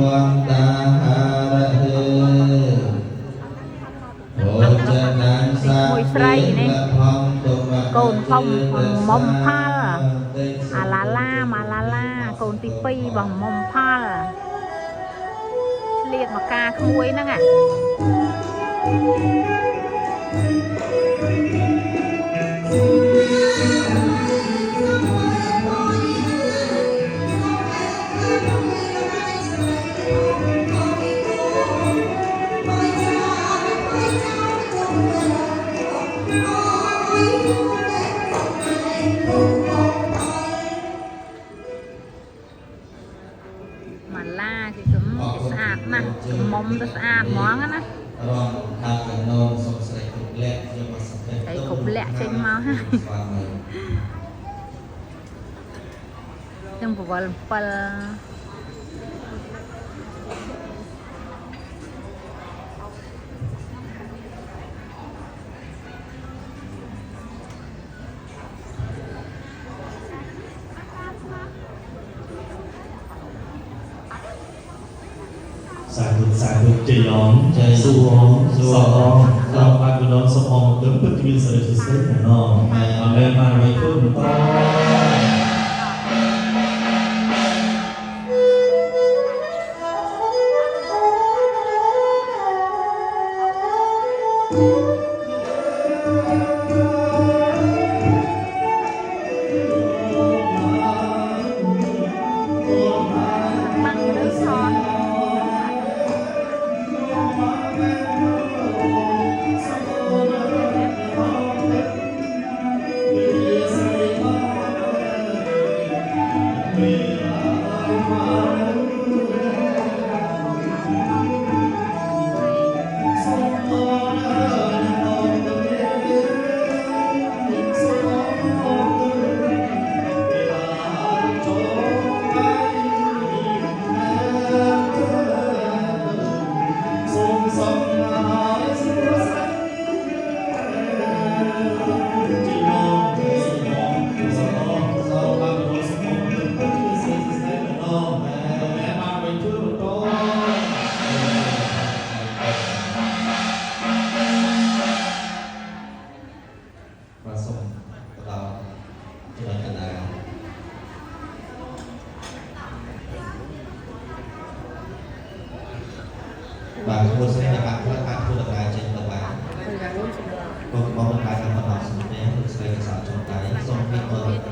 วันตาหาระเฮโอจนังสาธิละพังตุมะ โกนพอมมอมพาลอาลาล่ามาลาล่าโกนติปีบังมอมพาลเลียดมากาขโมยนั่งอ่ะมาล่าที่สะอาดนะมอมจะสะอาดมองกันนะใส่ขบแหละใช่ไหมฮะยังบอกว่าปลาสาธุใจยองใจสู้องสองเราไปกุนองสองเดิมพึ่งวินเซอร์สุดเส้นแน่นอนเอาแม่มาไว้ขึ้นต่อบังด้วยซอนบางคนsẽ là bạn các bạn thu được cái trên tờ bản còn có một cái thằng bạn học sinh bé sẽ là sản trong cái xong khi